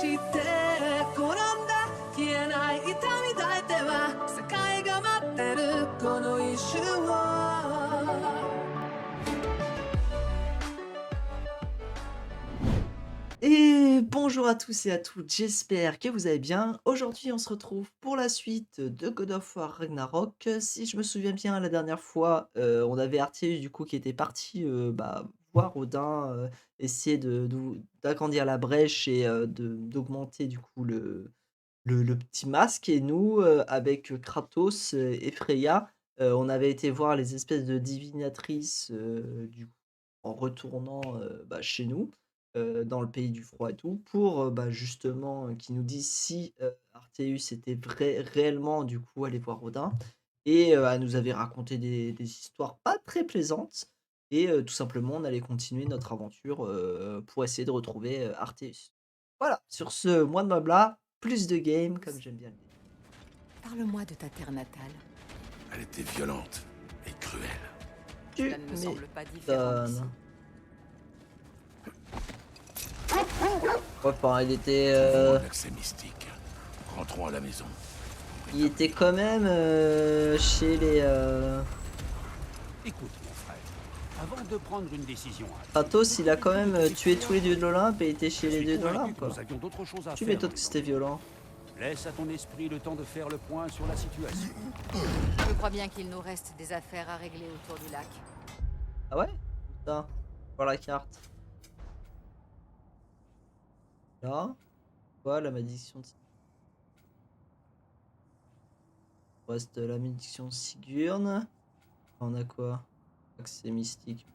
して転んだ消えない痛み抱いては世界が待ってるこの一瞬を Et bonjour à tous et à toutes, j'espère que vous allez bien. Aujourd'hui, on se retrouve pour la suite de God of War Ragnarok. Si je me souviens bien, la dernière fois, on avait Arthur du coup qui était parti, voir Odin, essayer d'agrandir la brèche et d'augmenter du coup le petit masque et nous, avec Kratos, et Freya, on avait été voir les espèces de divinatrices, du coup en retournant, chez nous, dans le pays du froid et tout, pour, justement, qu'ils nous disent si, Arthéus était réellement du coup allé voir Odin et elle nous avait raconté des histoires pas très plaisantes et tout simplement on allait continuer notre aventure, pour essayer de retrouver, Arthéus. Voilà, sur ce, moins de blabla, plus de game comme j'aime bien le dire. Parle-moi de ta terre natale. Elle était violente et cruelle. Cela Tu ne me semble pas différent d'ici. m'étonnes. Ouais, enfin, Trouve-moi un accès mystique. Rentrons à la maison. il était quand même, chez les, Écoute, mon frère, avant de prendre une décision Kratos, il a quand même, tué tous les dieux de l'Olympe et était je chez les suis dieux de convaincu l'Olympe, que quoi. nous avions d'autres choses à Tu faire. m'étonnes que c'était violent. Laisse à ton esprit le temps de faire le point sur la situation. Je crois bien qu'il nous reste des affaires à régler autour du lac. Ah ouais? Putain, voir la carte. Là, quoi, la malédiction de reste la malédiction de Sigurd. On a quoi? Accès mystique.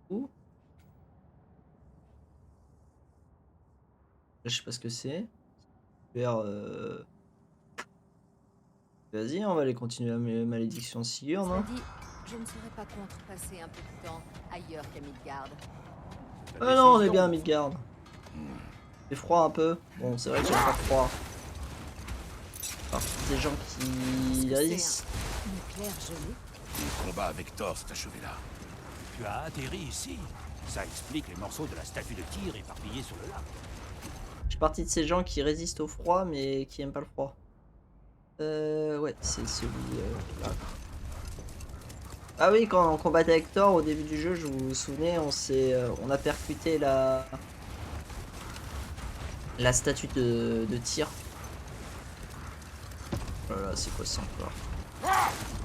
Ouh, là, je sais pas ce que c'est. Super, vas-y, on va aller continuer la malédiction de Sigurd, Cela hein. dit, je ne serais pas contre passer un peu de temps ailleurs qu'à Midgard. Ta Ah non, on est décision, bien à mon frère. Midgard. C'est froid un peu. Bon, c'est vrai que j'aime pas froid. Alors, des gens Qu'est-ce qui que c'est, résistent. Une éclair gelée? Le combat avec Thor s'est achevé là. Tu as atterri ici. Ça explique les morceaux de la statue de Tyr éparpillés sur le lac. Je suis partie de ces gens qui résistent au froid, mais qui aiment pas le froid. Ouais, c'est celui là. Ah oui, quand on combattait avec Thor au début du jeu, je vous souvenez, on a percuté la statue de Tyr. Oh là là, c'est quoi ça encore?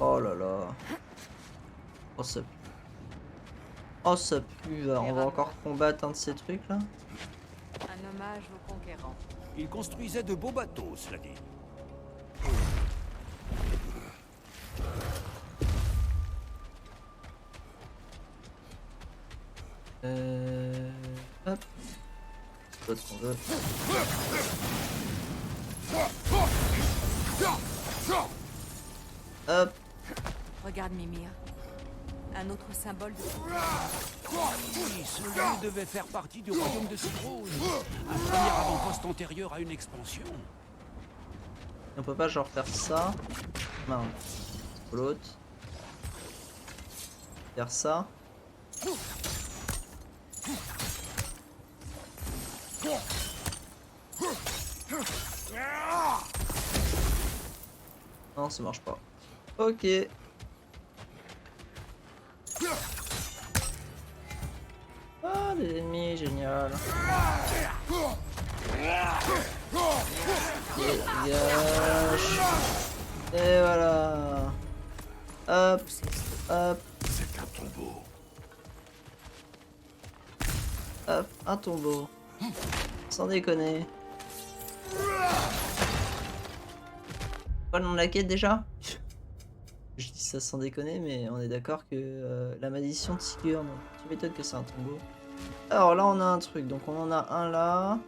Oh là là. Oh ça pue. Oh ça pue. On va encore combattre un de ces trucs là. Un hommage aux conquérants. Il construisait de beaux bateaux, cela dit. Hop. L'autre qu'on veut. Hop. Regarde Mimir. Un autre symbole de... Oui, celui devait faire partie du royaume de Sigrouge. Un premier avant-poste antérieur à une expansion. On peut pas genre faire ça. Non. L'autre. Faire ça. Non, ça marche pas. Ok. Ah, les ennemis, génial. Dégage. Et voilà. Hop, hop, C'est un tombeau. hop, un tombeau. Sans déconner. Quoi le nom de la quête déjà? Je dis ça sans déconner, mais on est d'accord que la malédiction de Sigurd, tu m'étonnes que c'est un tombeau. Alors là, on a un truc, donc on en a un là.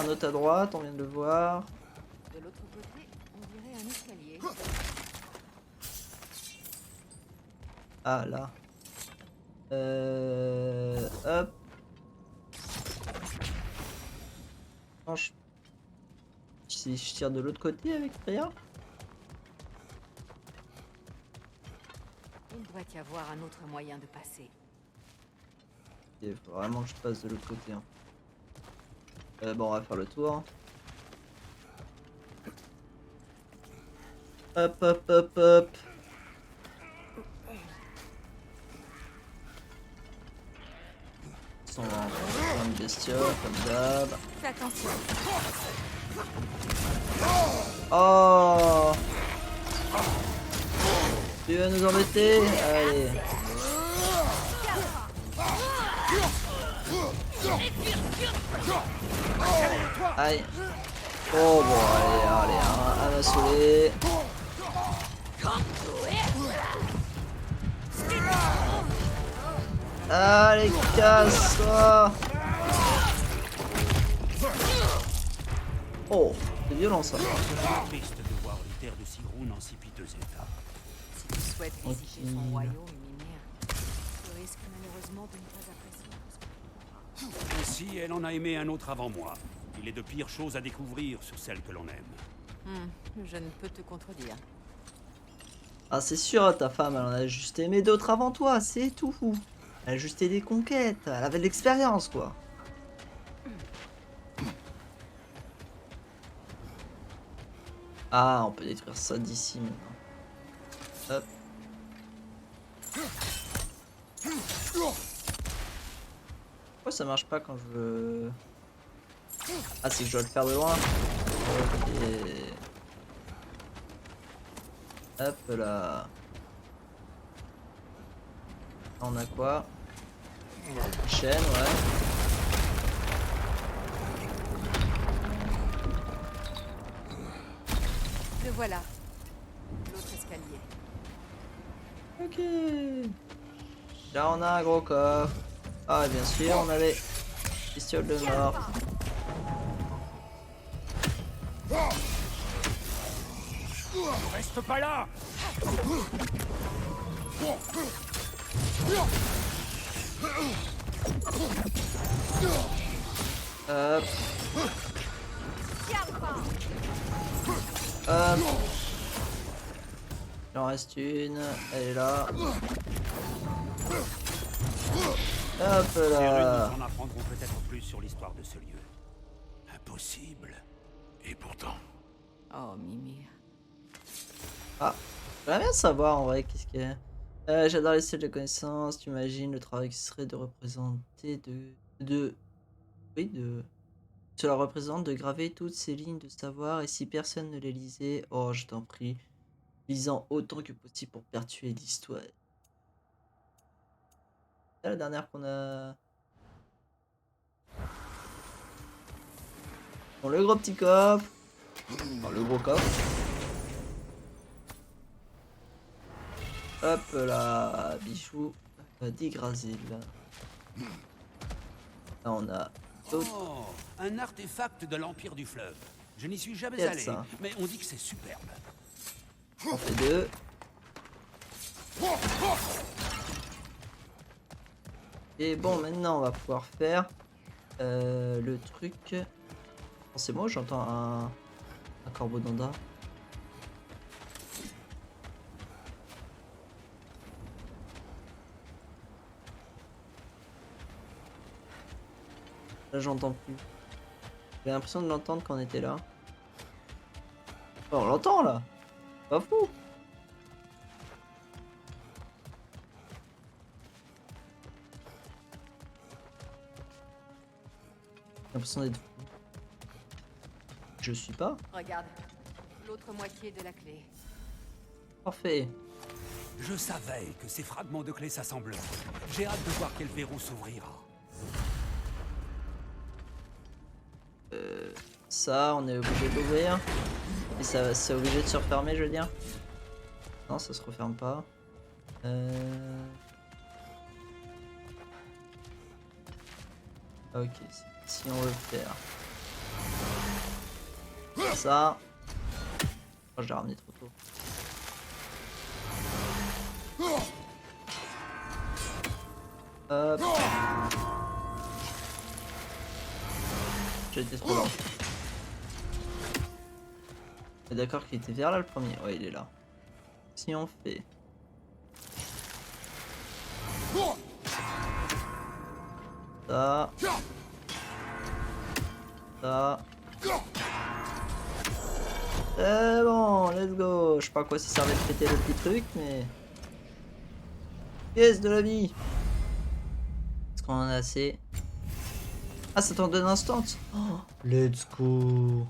Un autre à droite, on vient de le voir. De l'autre côté, on dirait un escalier. Ah là. Hop. Non, si je tire de l'autre côté avec Freya. Il doit y avoir un autre moyen de passer. Il faut vraiment que je passe de l'autre côté, hein. Bon, on va faire le tour. Hop, hop, hop, hop. On va faire une bestiole, comme d'hab. Fais attention. Oh! Tu veux nous embêter? Allez. Aïe. Oh bon, allez, un m'a saoulé. Allez, casse-toi! Oh, c'est violent ça. C'est triste de voir les terres de Sigrun en si piteux état. Si tu souhaites visiter Ok. son royaume, Mimir, tu risques malheureusement de ne pas apprécier. Ainsi, elle en a aimé un autre avant moi. Il est de pires choses à découvrir sur celle que l'on aime. Je ne peux te contredire. Ah, c'est sûr, ta femme, elle en a juste aimé d'autres avant toi, c'est tout. Elle a juste eu des conquêtes, elle avait de l'expérience, quoi. Ah, on peut détruire ça d'ici maintenant. Hop. Pourquoi ça marche pas quand je veux... Ah, c'est que je dois le faire de loin. Ok. Hop là. On a quoi? Chaîne, ouais. Le voilà. L'autre escalier. Ok. Là on a un gros coffre. Ah bien sûr on avait pistolet de mort. Reste pas là! Hop. Hop. Il en reste une. Elle est là. Hop Ces runes là. nous en apprendront peut-être plus sur l'histoire de ce lieu. Impossible. Et pourtant, Oh, Mimir. Ah. J'aimerais bien savoir en vrai qu'est-ce qu'il y a. J'adore les styles de connaissances. Tu imagines le travail qui serait de représenter oui, de... Cela représente de graver toutes ces lignes de savoir et si personne ne les lisait, oh je t'en prie, lisant autant que possible pour perpétuer l'histoire. C'est la dernière qu'on a... Bon, le gros petit coffre. Enfin, le gros coffre. Hop là, bichou d'Yggdrasil. Là on a d'autres. Oh, un artefact de l'Empire du Fleuve. Je n'y suis jamais Quel allé, ça? mais on dit que c'est superbe. On fait deux. Et bon, maintenant on va pouvoir faire le truc. Oh, c'est moi, j'entends un corbeau d'Anda. Là, j'entends plus. J'ai l'impression de l'entendre quand on était là. Oh, on l'entend là. Pas fou. J'ai l'impression d'être fou. Je suis pas. Regarde. L'autre moitié de la clé. Parfait. Je savais que ces fragments de clés s'assemblent. J'ai hâte de voir quel verrou s'ouvrira. Ça, on est obligé d'ouvrir. Et ça, c'est obligé de se refermer, je veux dire. Non, ça se referme pas. Ok, si on veut faire ça. Oh, je l'ai ramené trop tôt. Hop. J'ai été trop lent. On est d'accord qu'il était vers là le premier. Ouais, il est là. Si on fait ça. Ça. C'est bon, let's go. Je sais pas à quoi ça servait de péter le petit truc, mais... Pièce de la vie. Est-ce qu'on en a assez? Ah, ça t'en donne instant. Oh, let's go.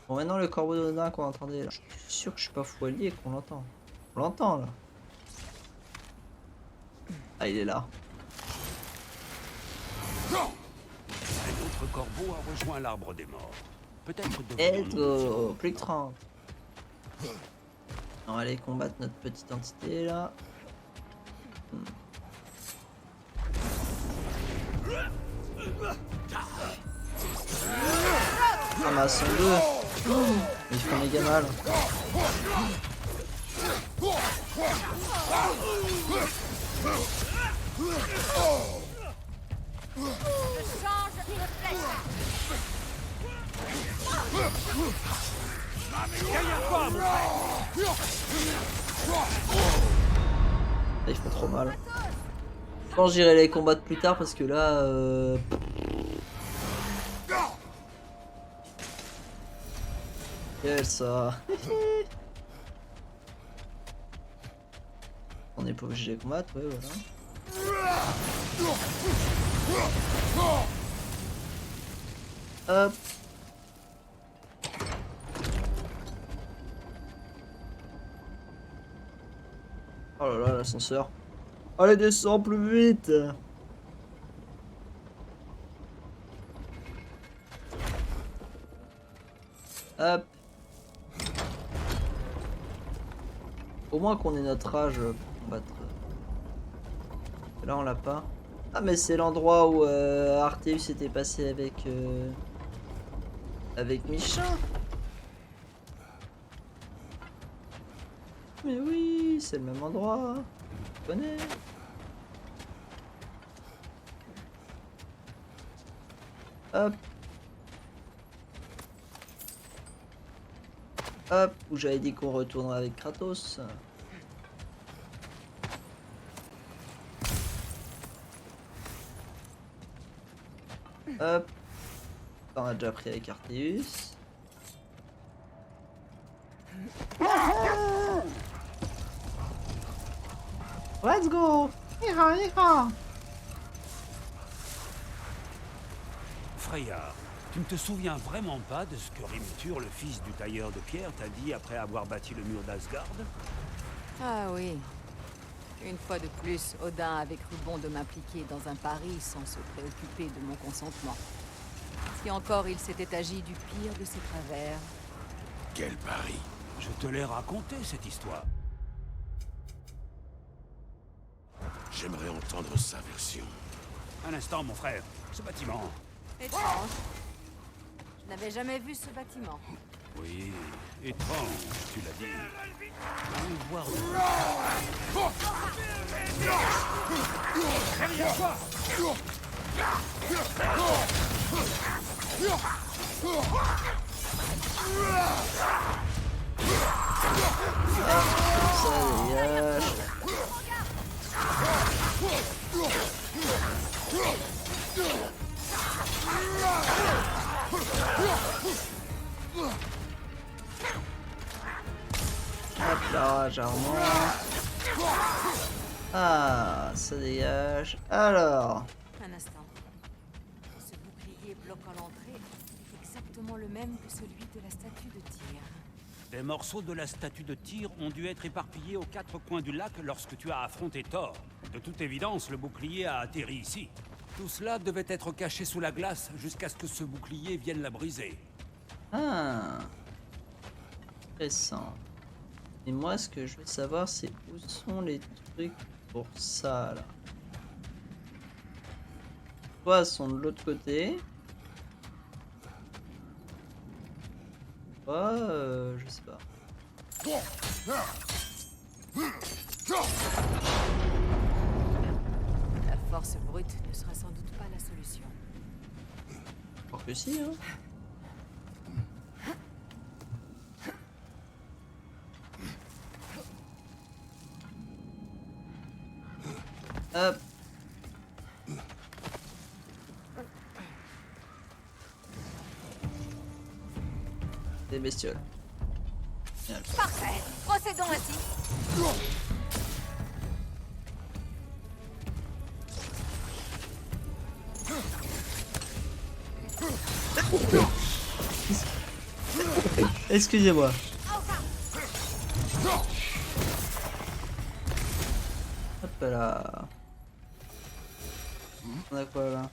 Bon, maintenant le corbeau d'Odin qu'on entendait là. Je suis sûr que je suis pas fou allié et qu'on l'entend. On l'entend là. Ah, il est là. Un autre corbeau a rejoint l'arbre des morts. Peut-être Let's devrions-nous go. Plus que 30. On va aller combattre notre petite entité là. Ah, mais elles sont deux. Ils font méga mal. Change de flèche. Ils font trop mal. Je pense que j'irai les combattre plus tard parce que là... Quel ça. On n'est pas obligé de les combattre, ouais, voilà. Hop. Oh là là, l'ascenseur. Allez, descends plus vite. Hop. Au moins qu'on ait notre âge pour combattre. Là, on l'a pas. Ah, mais c'est l'endroit où Arteus était passé avec... avec Michin. Mais oui, c'est le même endroit. Je connais. Hop. Hop, où j'avais dit qu'on retournerait avec Kratos. Hop. On a déjà pris avec Arteus. Let's go! Ira, ira! Freya, tu ne te souviens vraiment pas de ce que Rimtur, le fils du tailleur de pierre, t'a dit après avoir bâti le mur d'Asgard? Ah oui. Une fois de plus, Odin avait cru bon de m'impliquer dans un pari sans se préoccuper de mon consentement. Si encore il s'était agi du pire de ses travers. Quel pari! Je te l'ai raconté, cette histoire. J'aimerais entendre sa version. Un instant, mon frère. Ce bâtiment. Étrange. Je n'avais jamais vu ce bâtiment. Oui, étrange, tu l'as dit. Allons voir. Derrière toi! Ça dégage. Hop là, j'en remonte. Ah, ça dégage. Alors. Un instant. Ce bouclier bloquant l'entrée est exactement le même que celui de la statue de Tyr. Des morceaux de la statue de Tyr ont dû être éparpillés aux quatre coins du lac lorsque tu as affronté Thor. De toute évidence, le bouclier a atterri ici. Tout cela devait être caché sous la glace jusqu'à ce que ce bouclier vienne la briser. Ah. Intéressant. Et moi, ce que je veux savoir, c'est où sont les trucs pour ça, là. Soit elles sont de l'autre côté. Soit, je sais pas. La force brute ne sera sans doute pas la solution. Je crois que si, hein. Hop. des bestioles. Parfait. Procédons ainsi. Excusez-moi. Hop là. On a quoi là?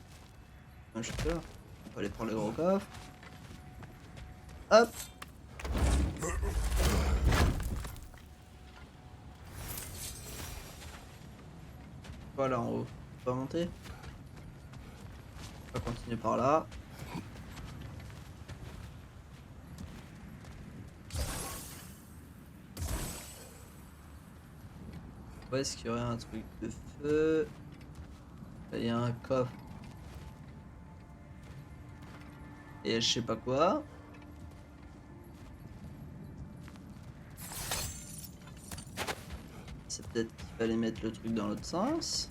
Un shooter. On va aller prendre le gros coffre. Hop. Voilà en haut. On va monter. On va continuer par là. Où est-ce qu'il y aurait un truc de feu? Là, il y a un coffre. Et je sais pas quoi. C'est peut-être qu'il fallait mettre le truc dans l'autre sens.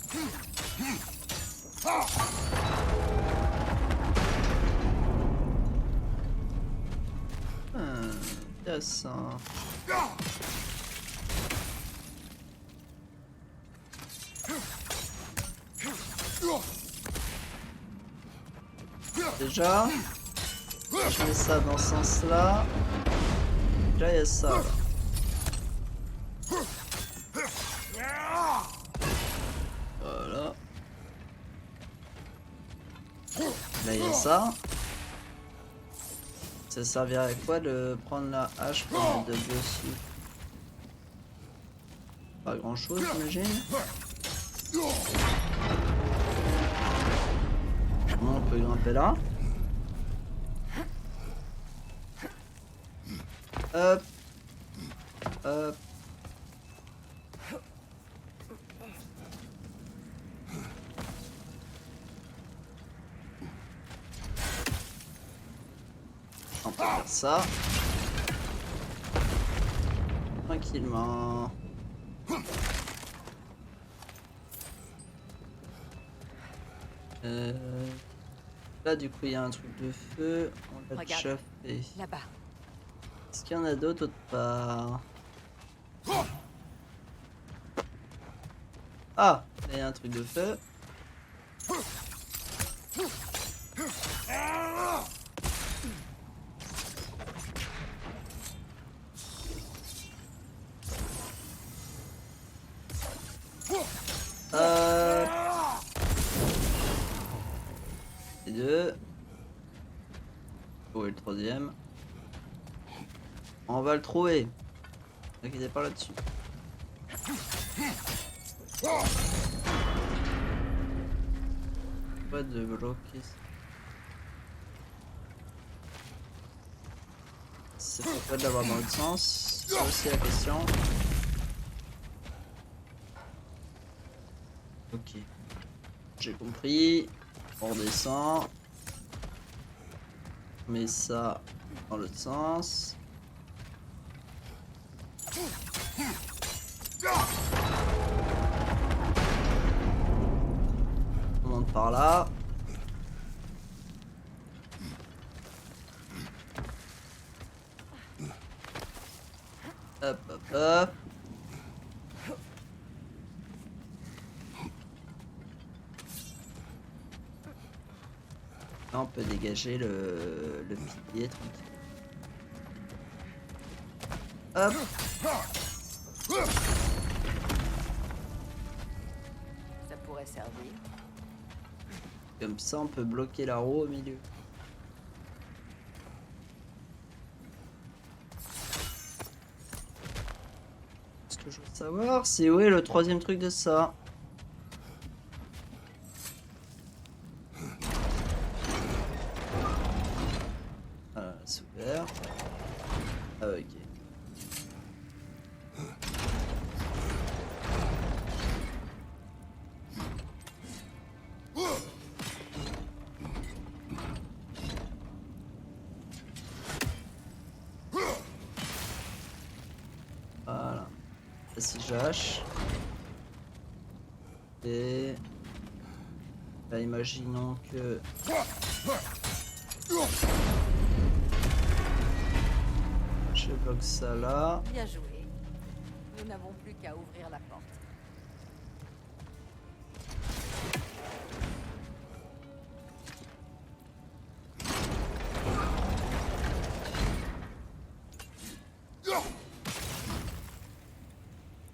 Intéressant. Déjà, je mets ça dans ce sens-là. Là, il y a ça. Là. Voilà. Là, il y a ça. Ça servirait à quoi de prendre la hache pour mettre dessus? Pas grand chose, j'imagine. Bon, on peut grimper là. Hop. Hop. On peut faire ça. Tranquillement. Là du coup il y a un truc de feu, on l'a déjà fait. Là-bas. Est-ce qu'il y en a d'autres autre part? Ah, là il y a un truc de feu. Et deux. Où est le troisième? On va le trouver. Ne inquiétez pas là-dessus. Pas de bloquer. C'est pourquoi de l'avoir dans l'autre sens. C'est aussi la question. Ok. J'ai compris. On redescend. On met ça dans l'autre sens. On monte par là. Hop hop hop. Là on peut dégager le pilier tranquille. Hop. Ça pourrait servir. Comme ça on peut bloquer la roue au milieu. Ce que je veux savoir c'est où est le troisième truc de ça. Voilà, c'est ouvert. Ah ok. Voilà. Là, si j'hache. Et là, imaginons que Je bloque ça là. Bien joué. Nous n'avons plus qu'à ouvrir la porte.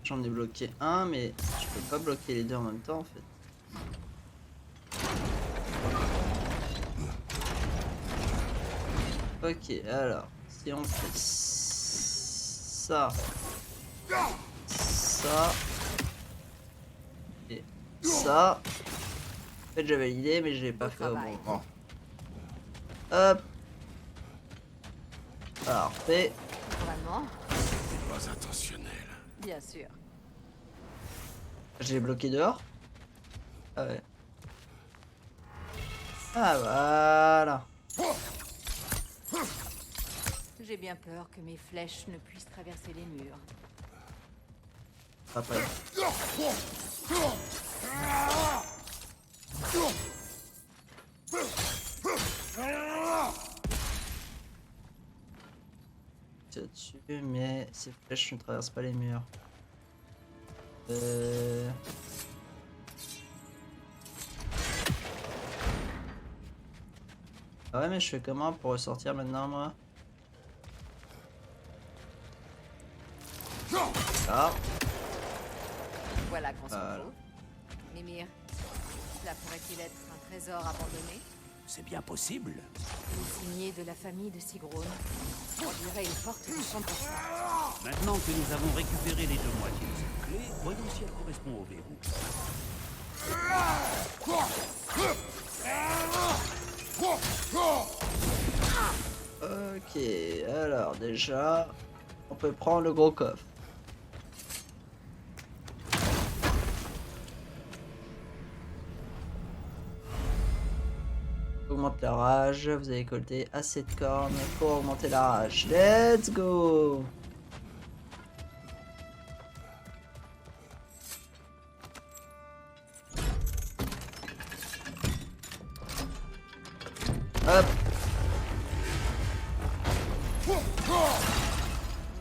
J'en ai bloqué un, mais je peux pas bloquer les deux en même temps en fait. Ok, alors, si on fait ça, ça, et ça. En fait, j'avais l'idée, mais je l'ai pas Beau fait au bon travail. moment. Hop. Parfait. Vraiment? Pas intentionnel. Bien sûr. Je l'ai bloqué dehors. Ah ouais. Ah voilà. J'ai bien peur que mes flèches ne puissent traverser les murs. Après. Dessus, mais ces flèches ne traversent pas les murs. Ah ouais, mais je fais comment pour ressortir maintenant, moi? Ah, Voilà qu'on se Voilà. retrouve. Mimir, cela pourrait-il être un trésor abandonné? C'est bien possible. Une signée de la famille de Sigrun. On dirait une porte de chambre forte. Maintenant que nous avons récupéré les deux moitiés de cette clé, voyons si elle correspond au verrou. ok. Alors, déjà, on peut prendre le gros coffre. Augmente la rage, vous avez colté assez de cornes pour augmenter la rage. Let's go! Hop!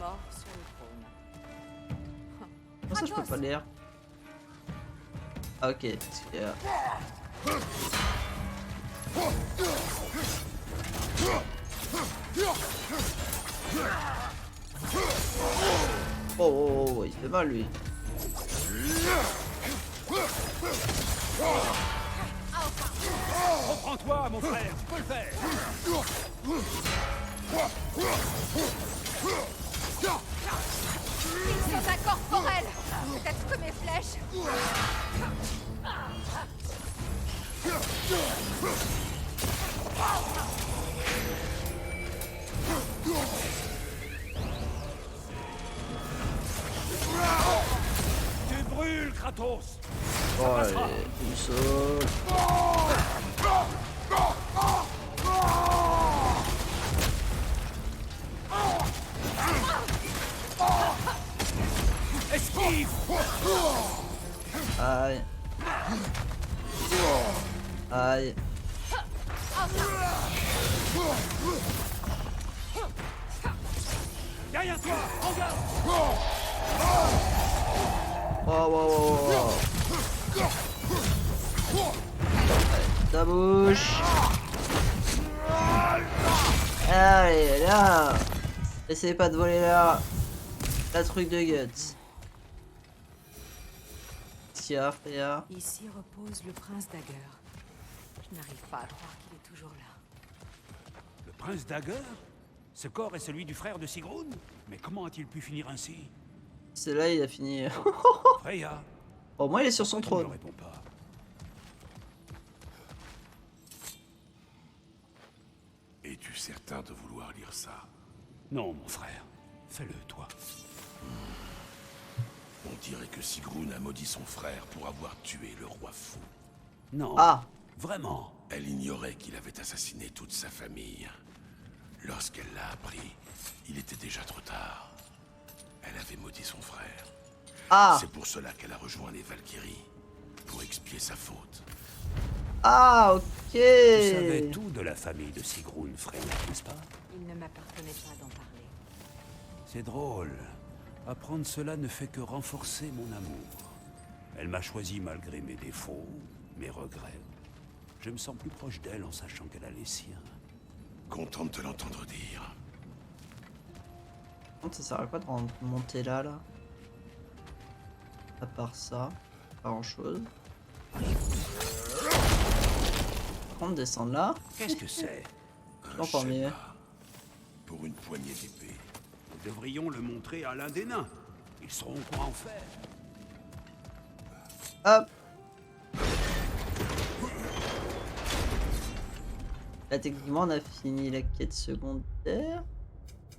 Mort sur le trône. Comment ça je peux pas lire? Ah, ok, parce qu'il y a- Oh, oh, oh, il fait mal lui. Reprends-toi, mon frère, tu peux le faire. Ils sont incorporels. Peut-être que mes flèches. Tu brûles, Kratos. Oh, allez, une saute. Esquive. Aïe. Aïe. Derrière toi, en garde. Oh, wow, wow, wow. Ta bouche. Allez, là. Essayez pas de voler là. La truc de guts. Tiens, Freya. Ici repose le prince Dagger. Je n'arrive pas à croire qu'il est toujours là. Le prince Dagger? Ce corps est celui du frère de Sigrun? Mais comment a-t-il pu finir ainsi? C'est là, il a fini. Freya, Au moins, il est sur son tu ne me trône. réponds pas. Es-tu certain de vouloir lire ça? Non, mon frère. Fais-le, toi. On dirait que Sigrun a maudit son frère pour avoir tué le roi fou. Non. Ah, Vraiment? Elle ignorait qu'il avait assassiné toute sa famille. Lorsqu'elle l'a appris, il était déjà trop tard. Elle avait maudit son frère. ah, C'est pour cela qu'elle a rejoint les Valkyries, pour expier sa faute. ah, ok. Tu savais tout de la famille de Sigrun, Freya, n'est-ce pas? Il ne m'appartenait pas d'en parler. C'est drôle. Apprendre cela ne fait que renforcer mon amour. Elle m'a choisi malgré mes défauts, mes regrets. Je me sens plus proche d'elle en sachant qu'elle a les siens. Content de te l'entendre dire. Ça sert à quoi de monter là, à part ça, pas grand chose. Par contre, descendre là, Qu'est-ce que c'est? encore mieux. Shema, pour une poignée d'épée. Nous devrions le montrer à l'un des nains. Ils sauront quoi en faire. Hop. Là, techniquement, on a fini la quête secondaire.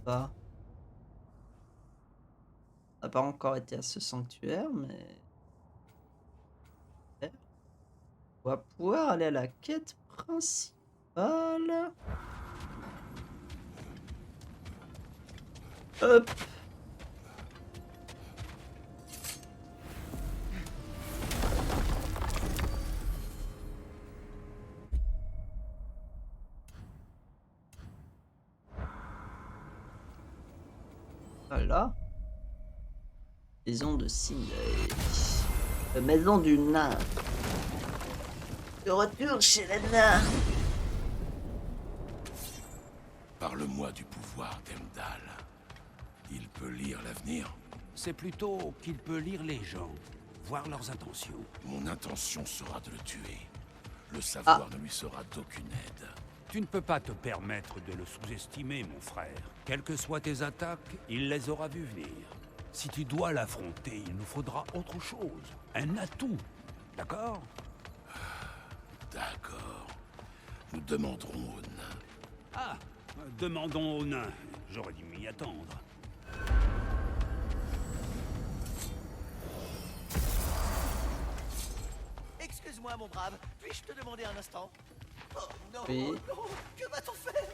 Pas. On n'a pas encore été à ce sanctuaire, mais... On va pouvoir aller à la quête principale. Hop. Voilà. Maison de Sindri. Maison du nain. De retour chez le nain. Parle-moi du pouvoir d'Emdal. Il peut lire l'avenir. C'est plutôt qu'il peut lire les gens, voir leurs intentions. Mon intention sera de le tuer. Le savoir ne lui sera d'aucune aide. Tu ne peux pas te permettre de le sous-estimer, mon frère. Quelles que soient tes attaques, il les aura vues venir. Si tu dois l'affronter, il nous faudra autre chose. Un atout. D'accord? D'accord. Nous demanderons aux nains. Ah, demandons aux nains. J'aurais dû m'y attendre. Excuse-moi, mon brave. Puis-je te demander un instant? Oh non, Oui. non, que va-t-on faire?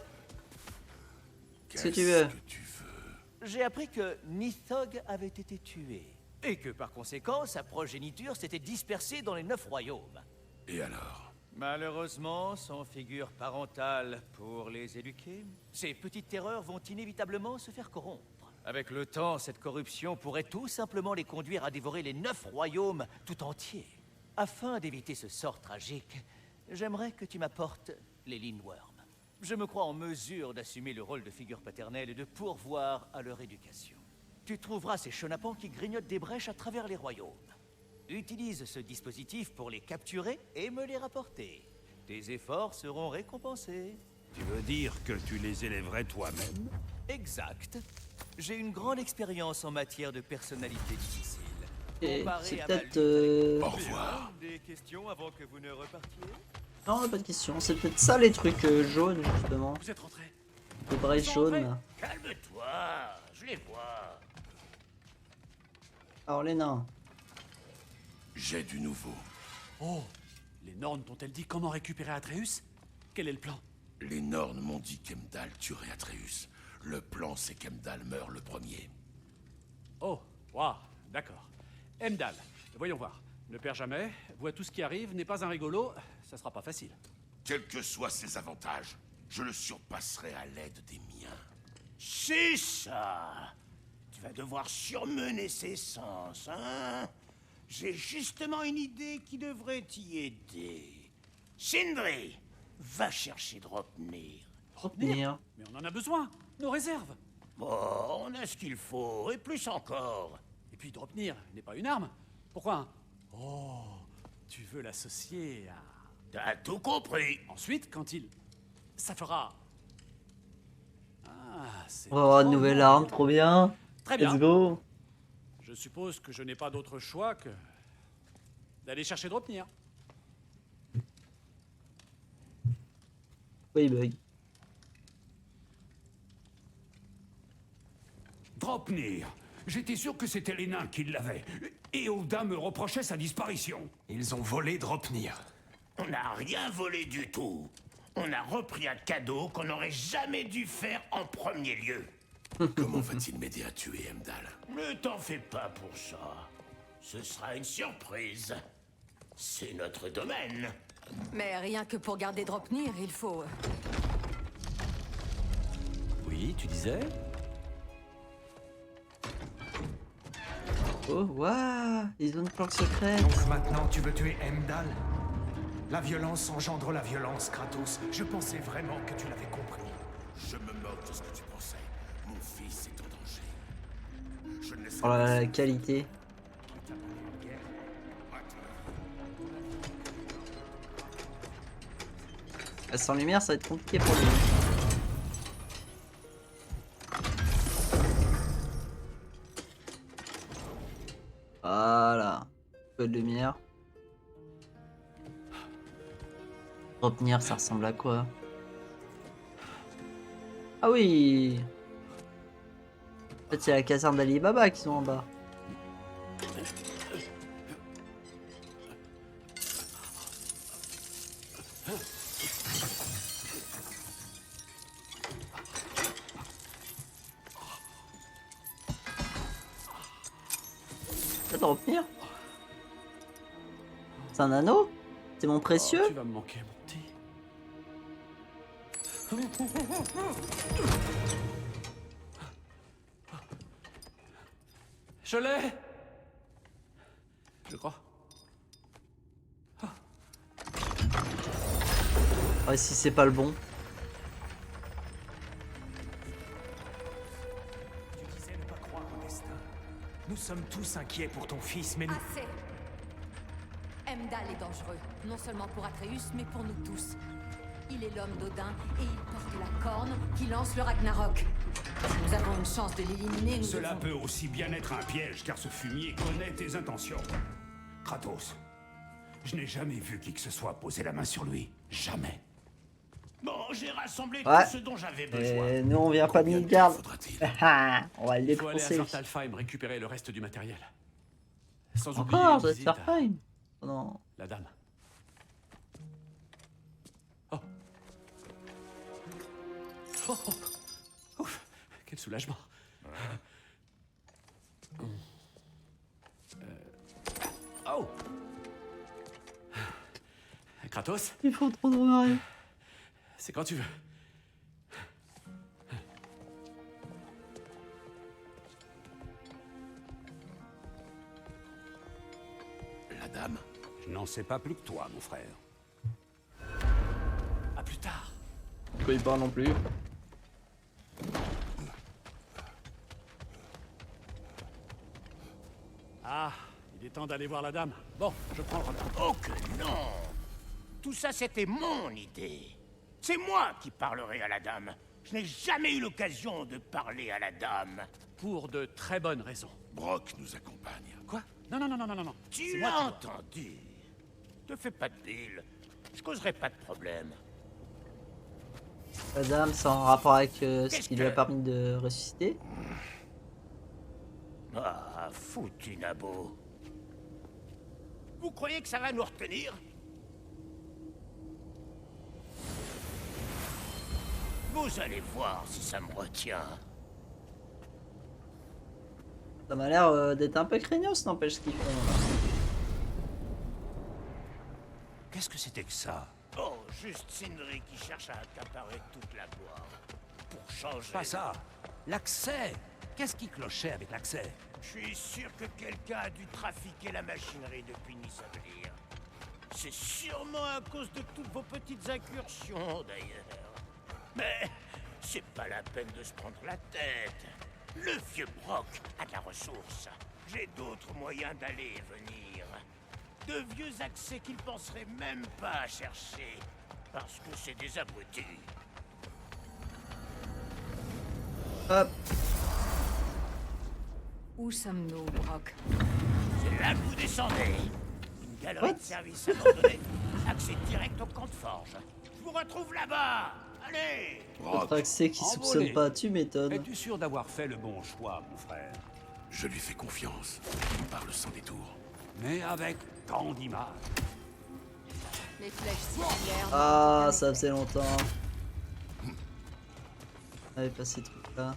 Qu'est-ce que tu veux? Que tu veux? J'ai appris que Nithog avait été tué. Et que par conséquent, sa progéniture s'était dispersée dans les 9 royaumes. Et alors? Malheureusement, sans figure parentale pour les éduquer, ces petites terreurs vont inévitablement se faire corrompre. Avec le temps, cette corruption pourrait tout simplement les conduire à dévorer les 9 royaumes tout entiers. Afin d'éviter ce sort tragique, j'aimerais que tu m'apportes les Lindworm. Je me crois en mesure d'assumer le rôle de figure paternelle et de pourvoir à leur éducation. Tu trouveras ces chenapans qui grignotent des brèches à travers les royaumes. Utilise ce dispositif pour les capturer et me les rapporter. Tes efforts seront récompensés. Tu veux dire que tu les élèverais toi-même? Exact. J'ai une grande expérience en matière de personnalité difficile. Et Comparé c'est à peut-être... Au revoir. Des questions avant que vous ne repartiez? Non, pas de question. C'est peut-être ça les trucs jaunes, justement. Vous êtes rentrés? Les braies jaunes. Calme-toi, je les vois. Alors, les nains. J'ai du nouveau. Oh, les Nornes t'ont-elles dit comment récupérer Atreus? Quel est le plan? Les Nornes m'ont dit qu'Emdal tuerait Atreus. Le plan, c'est qu'Emdal meurt le premier. Oh, waouh, d'accord. Emdal, voyons voir. Ne perds jamais, vois tout ce qui arrive, n'est pas un rigolo, ça sera pas facile. Quels que soient ses avantages, je le surpasserai à l'aide des miens. C'est ça. Tu vas devoir surmener ses sens, hein? J'ai justement une idée qui devrait t'y aider. Sindri, va chercher Dropnir. Retenir. Mais on en a besoin, nos réserves. Bon, on a ce qu'il faut, et plus encore. Et puis Dropnir n'est pas une arme. Pourquoi un... Oh, tu veux l'associer à... T'as tout compris. Ensuite, quand il... Ça fera... Ah, c'est... Oh, trop nouvelle bon. arme, trop bien. Très bien. Let's go. Je suppose que je n'ai pas d'autre choix que... d'aller chercher Dropnir. Oui, bug. Dropnir! J'étais sûr que c'était les nains qui l'avaient. Et Odin me reprochait sa disparition. Ils ont volé Dropnir. On n'a rien volé du tout. On a repris un cadeau qu'on n'aurait jamais dû faire en premier lieu. Comment va-t-il m'aider à tuer Emdal? Ne t'en fais pas pour ça. Ce sera une surprise. C'est notre domaine. Mais rien que pour garder Dropnir, il faut... Oui, tu disais? Oh, waouh! Ils ont une planque secrète. Donc maintenant, tu veux tuer Heimdall? La violence engendre la violence, Kratos. Je pensais vraiment que tu l'avais compris. Je me moque de ce que tu pensais. Mon fils est en danger. Je ne laisserai Oh là là, pas la ça. qualité. Sans lumière, ça va être compliqué pour lui. Voilà. Peu de lumière. Retenir, ça ressemble à quoi? Ah oui! En fait, c'est la caserne d'Ali Baba qui sont en bas. Ça de retenir? C'est un anneau? C'est mon précieux? Oh, tu vas me manquer, mon petit. Je l'ai. Je crois. Ouais, si c'est pas le bon. Tu disais ne pas croire au destin. Nous sommes tous inquiets pour ton fils, mais nous... Assez. Heimdall est dangereux, non seulement pour Atreus, mais pour nous tous. Il est l'homme d'Odin et il porte la corne qui lance le Ragnarok. Si nous avons une chance de l'éliminer, nous Cela devons... peut aussi bien être un piège, car ce fumier connaît tes intentions. Kratos, je n'ai jamais vu qui que ce soit poser la main sur lui. Jamais. Bon, j'ai rassemblé Ouais. tout ce dont j'avais besoin. Et nous, on vient pas de Combien de Midgard. temps faudra-t-il? On va le Il faut aller à défoncer. Svartalfheim récupérer le reste du matériel. Sans oublier Encore, une ça va te visite faire à faim. Oh non. la dame. Oh. Oh, oh. Ouf, quel soulagement. Oh. Kratos, Il faut trop de marée. c'est quand tu veux. La dame? Je n'en sais pas plus que toi, mon frère. À plus tard. Je peux y pas non plus. Ah, il est temps d'aller voir la dame. Bon, je prends le relais. Oh que non! Tout ça, c'était mon idée. C'est moi qui parlerai à la dame. Je n'ai jamais eu l'occasion de parler à la dame. Pour de très bonnes raisons. Brock nous accompagne. Quoi? Non, non, non, non, non, non, non. Tu C'est moi l'as qui dois. entendu. Te fais pas de bile. Je causerai pas de problème. La dame, c'est en rapport avec ce Qu'est-ce qui lui a que- permis de ressusciter. Ah, foutu nabo. Vous croyez que ça va nous retenir? Vous allez voir si ça me retient. Ça m'a l'air d'être un peu craignos, n'empêche ce qu'ils font. Qu'est-ce que c'était que ça? Oh, juste Sindri qui cherche à accaparer toute la gloire. Pour changer. Pas ça. L'accès. Qu'est-ce qui clochait avec l'accès? Je suis sûr que quelqu'un a dû trafiquer la machinerie depuis Nisavelir. C'est sûrement à cause de toutes vos petites incursions, d'ailleurs. Mais c'est pas la peine de se prendre la tête. Le vieux Brock a de la ressource. J'ai d'autres moyens d'aller et venir. De vieux accès qu'il penserait même pas à chercher. Parce que c'est des abrutis. Hop. Où sommes-nous, Brock? C'est là que vous descendez. Une galerie What? de service abandonnée. Accès direct au camp de forge. Je vous retrouve là-bas. Allez! Autre accès qui envolé. soupçonne pas, tu m'étonnes. Es-tu sûr d'avoir fait le bon choix, mon frère? Je lui fais confiance. Il parle sans détour. Mais avec tant d'images. Les flèches circulaires... Ah, ça faisait longtemps. On avait passé ce truc là.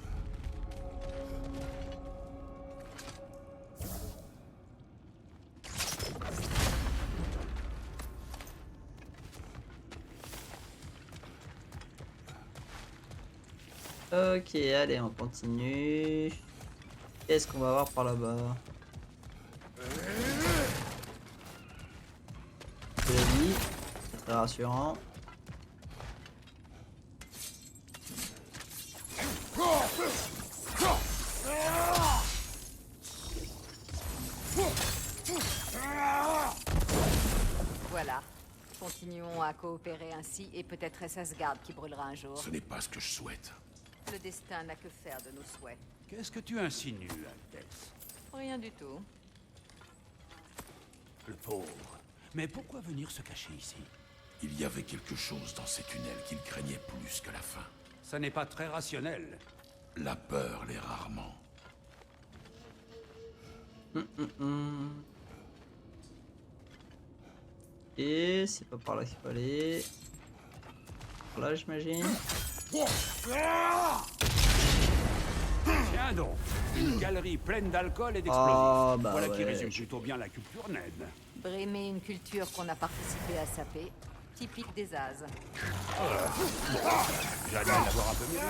Ok, allez, on continue. Qu'est-ce qu'on va voir par là-bas? très rassurant. Voilà. Continuons à coopérer ainsi et peut-être est-ce Asgard qui brûlera un jour. Ce n'est pas ce que je souhaite. Le destin n'a que faire de nos souhaits. Qu'est-ce que tu insinues, Altesse? Rien du tout. Le pauvre. Mais pourquoi venir se cacher ici? Il y avait quelque chose dans ces tunnels qu'il craignait plus que la faim. Ça n'est pas très rationnel. La peur l'est rarement. Et c'est pas par là qu'il faut aller. Par là, j'imagine. Tiens donc, une galerie pleine d'alcool et d'explosifs. Ah, bah Voilà qui ouais. résume plutôt bien la culture naine. Brémer une culture qu'on a participé à saper. Typique des As. J'allais l'avoir un peu mieux.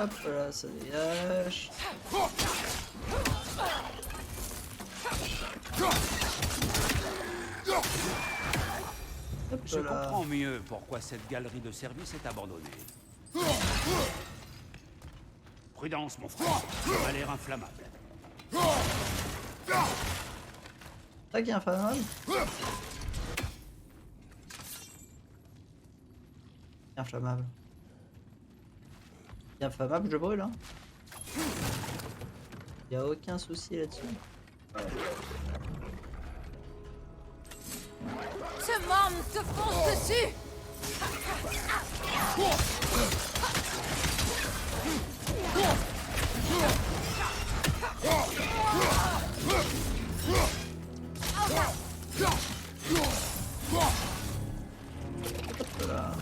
Hop là, ça dégage. Hop Je là. comprends mieux pourquoi cette galerie de service est abandonnée. Prudence, mon frère. Ça a l'air inflammable. Tac, il y a un fanal. Inflammable. Inflammable, je brûle, hein. Y a aucun souci là-dessus. Ce membre te fonce dessus. Voilà.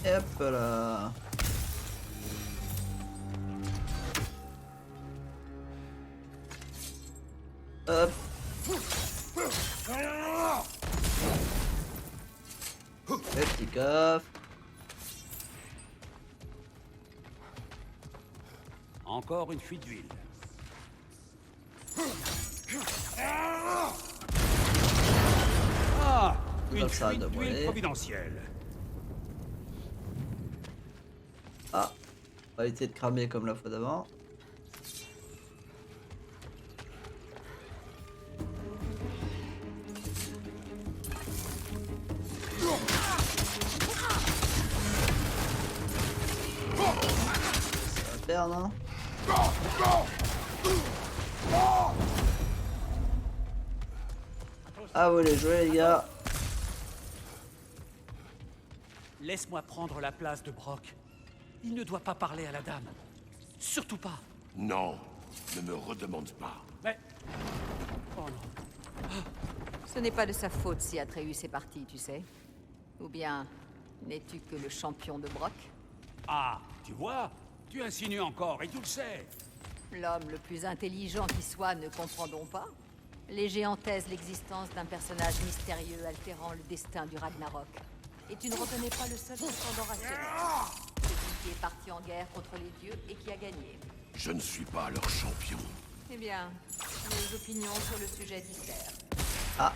Et hop là. Hop. Le petit coffre. Encore une fuite d'huile. Ah, une Comme ça, fuite de d'huile brûler. providentielle. Ah. On va éviter de cramer comme la fois d'avant. Ça va faire, non? Ah, vous les jouez, les gars. Laisse-moi prendre la place de Brock. Il ne doit pas parler à la dame. Surtout pas. Non, ne me redemande pas. Mais... Oh non. Ce n'est pas de sa faute si Atreus est parti, tu sais. Ou bien, n'es-tu que le champion de Brock? Ah, tu vois, tu insinues encore et tu le sais. L'homme le plus intelligent qui soit ne comprend donc pas? Les géants taisent l'existence d'un personnage mystérieux altérant le destin du Ragnarok. Et tu ne reconnais pas le seul descendant rationnel. Celui qui est parti en guerre contre les dieux et qui a gagné. Je ne suis pas leur champion. Eh bien, nos opinions sur le sujet diffèrent. Ah.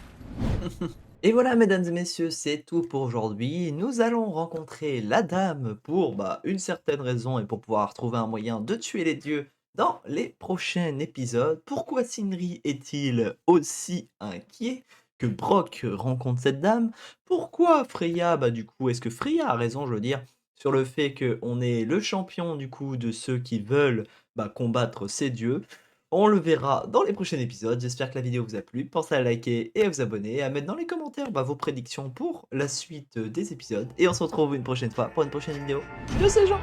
Et voilà, mesdames et messieurs, c'est tout pour aujourd'hui. Nous allons rencontrer la dame pour une certaine raison et pour pouvoir trouver un moyen de tuer les dieux dans les prochains épisodes. Pourquoi Sindri est-il aussi inquiet que Brock rencontre cette dame? Pourquoi Freya, du coup, est-ce que Freya a raison, je veux dire, sur le fait qu'on est le champion, du coup, de ceux qui veulent combattre ces dieux? On le verra dans les prochains épisodes. J'espère que la vidéo vous a plu. Pensez à liker et à vous abonner, et à mettre dans les commentaires vos prédictions pour la suite des épisodes. Et on se retrouve une prochaine fois pour une prochaine vidéo. Ciao, c'est Jean!